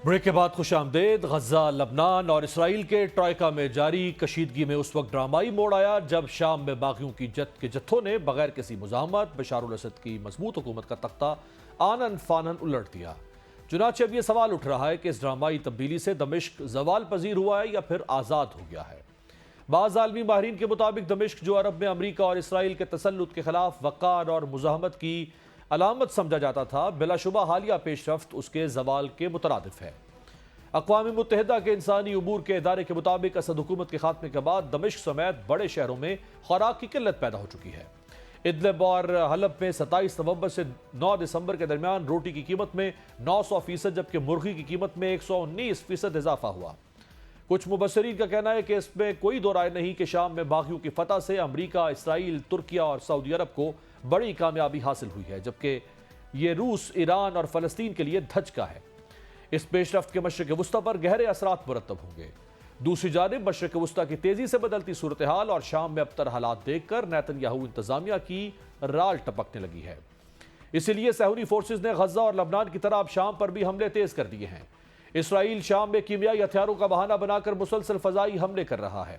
Break کے بعد خوش آمدید۔ غزہ، لبنان اور اسرائیل کے ٹرائیکا میں جاری کشیدگی میں اس وقت ڈرامائی موڑ آیا جب شام میں باغیوں کی جتھوں نے بغیر کسی مزاحمت بشار الاسد کی مضبوط حکومت کا تختہ آنن فانن الٹ دیا۔ چنانچہ اب یہ سوال اٹھ رہا ہے کہ اس ڈرامائی تبدیلی سے دمشق زوال پذیر ہوا ہے یا پھر آزاد ہو گیا ہے۔ بعض عالمی ماہرین کے مطابق دمشق جو عرب میں امریکہ اور اسرائیل کے تسلط کے خلاف وقار اور مزاحمت کی علامت سمجھا جاتا تھا، بلا شبہ حالیہ پیش رفت اس کے زوال کے مترادف ہے۔ اقوام متحدہ کے انسانی امور کے ادارے کے مطابق اسد حکومت کے خاتمے کے بعد دمشق سمیت بڑے شہروں میں خوراک کی قلت پیدا ہو چکی ہے۔ ادلب اور حلب میں 27 نومبر سے 9 دسمبر کے درمیان روٹی کی قیمت میں 900% جبکہ مرغی کی قیمت میں 119% اضافہ ہوا۔ کچھ مبصرین کا کہنا ہے کہ اس میں کوئی دو رائے نہیں کہ شام میں باغیوں کی فتح سے امریکہ، اسرائیل، ترکیہ اور سعودی عرب کو بڑی کامیابی حاصل ہوئی ہے، جبکہ یہ روس، ایران اور فلسطین کے لیے دھچکا ہے۔ اس پیش رفت کے مشرق وسطیٰ پر گہرے اثرات مرتب ہوں گے۔ دوسری جانب مشرق وسطیٰ کی تیزی سے بدلتی صورتحال اور شام میں ابتر حالات دیکھ کر نیتن یاہو انتظامیہ کی رال ٹپکنے لگی ہے۔ اسی لیے صہیونی فورسز نے غزہ اور لبنان کی طرح اب شام پر بھی حملے تیز کر دیے ہیں۔ اسرائیل شام میں کیمیائی ہتھیاروں کا بہانہ بنا کر مسلسل فضائی حملے کر رہا ہے۔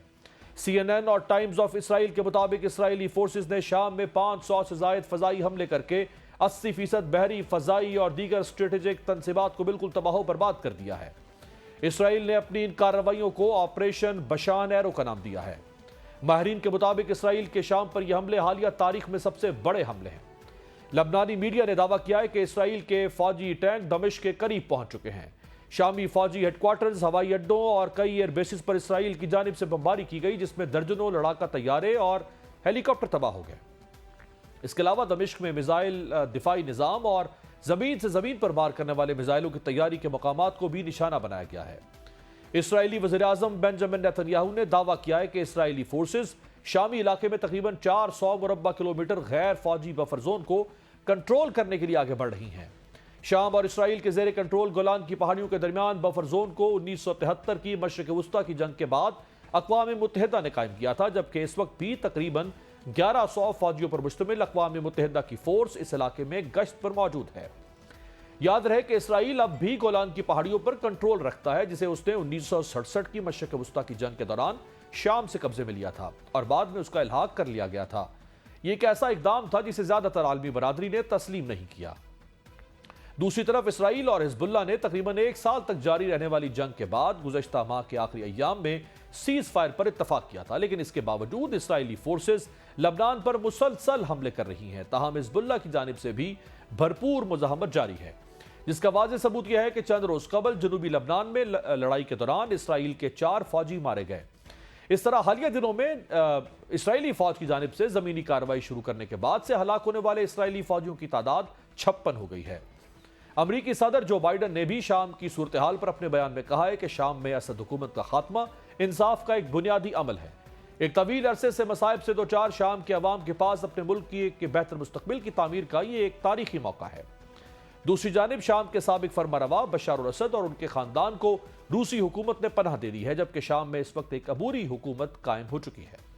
CNN اور ٹائمز آف اسرائیل کے مطابق اسرائیلی فورسز نے شام میں 500 سے زائد فضائی حملے کر کے 80% بحری، فضائی اور دیگر اسٹریٹجک تنصیبات کو بالکل تباہ و برباد کر دیا ہے۔ اسرائیل نے اپنی ان کارروائیوں کو آپریشن بشان ایرو کا نام دیا ہے۔ ماہرین کے مطابق اسرائیل کے شام پر یہ حملے حالیہ تاریخ میں سب سے بڑے حملے ہیں۔ لبنانی میڈیا نے دعویٰ کیا ہے کہ اسرائیل کے فوجی ٹینک دمشق کے قریب پہنچ چکے ہیں۔ شامی فوجی ہیڈ کوارٹرز، ہوائی اڈوں اور کئی ایئر بیسز پر اسرائیل کی جانب سے بمباری کی گئی، جس میں درجنوں لڑاکا طیارے اور ہیلی کاپٹر تباہ ہو گئے۔ اس کے علاوہ دمشق میں میزائل دفاعی نظام اور زمین سے زمین پر مار کرنے والے میزائلوں کی تیاری کے مقامات کو بھی نشانہ بنایا گیا ہے۔ اسرائیلی وزیر اعظم بنجامن نیتن یاہو نے دعویٰ کیا ہے کہ اسرائیلی فورسز شامی علاقے میں تقریباً 400 مربع کلومیٹر غیر فوجی بفر زون کو کنٹرول کرنے کے لیے آگے بڑھ رہی ہیں۔ شام اور اسرائیل کے زیر کنٹرول گولان کی پہاڑیوں کے درمیان بفر زون کو 1973 کی مشرق وسطیٰ کی جنگ کے بعد اقوام متحدہ نے قائم کیا تھا، جبکہ اس وقت بھی تقریباً 1100 فوجیوں پر مشتمل اقوام متحدہ کی فورس اس علاقے میں گشت پر موجود ہے۔ یاد رہے کہ اسرائیل اب بھی گولان کی پہاڑیوں پر کنٹرول رکھتا ہے، جسے اس نے 1967 کی مشرق وسطیٰ کی جنگ کے دوران شام سے قبضے میں لیا تھا اور بعد میں اس کا الحاق کر لیا گیا تھا۔ یہ ایک ایسا اقدام تھا جسے زیادہ تر عالمی برادری نے تسلیم نہیں کیا۔ دوسری طرف اسرائیل اور حزب اللہ نے تقریباً 1 سال تک جاری رہنے والی جنگ کے بعد گزشتہ ماہ کے آخری ایام میں سیز فائر پر اتفاق کیا تھا، لیکن اس کے باوجود اسرائیلی فورسز لبنان پر مسلسل حملے کر رہی ہیں۔ تاہم حزب اللہ کی جانب سے بھی بھرپور مزاحمت جاری ہے، جس کا واضح ثبوت یہ ہے کہ چند روز قبل جنوبی لبنان میں لڑائی کے دوران اسرائیل کے 4 فوجی مارے گئے۔ اس طرح حالیہ دنوں میں اسرائیلی فوج کی جانب سے زمینی کارروائی شروع کرنے کے بعد سے ہلاک ہونے والے اسرائیلی فوجیوں کی تعداد 56 ہو گئی ہے۔ امریکی صدر جو بائیڈن نے بھی شام کی صورتحال پر اپنے بیان میں کہا ہے کہ شام میں اسد حکومت کا خاتمہ انصاف کا ایک بنیادی عمل ہے۔ ایک طویل عرصے سے مصائب سے دوچار شام کے عوام کے پاس اپنے ملک کی بہتر مستقبل کی تعمیر کا یہ ایک تاریخی موقع ہے۔ دوسری جانب شام کے سابق فرمانروا بشار الاسد اور ان کے خاندان کو روسی حکومت نے پناہ دے دی ہے، جبکہ شام میں اس وقت ایک عبوری حکومت قائم ہو چکی ہے۔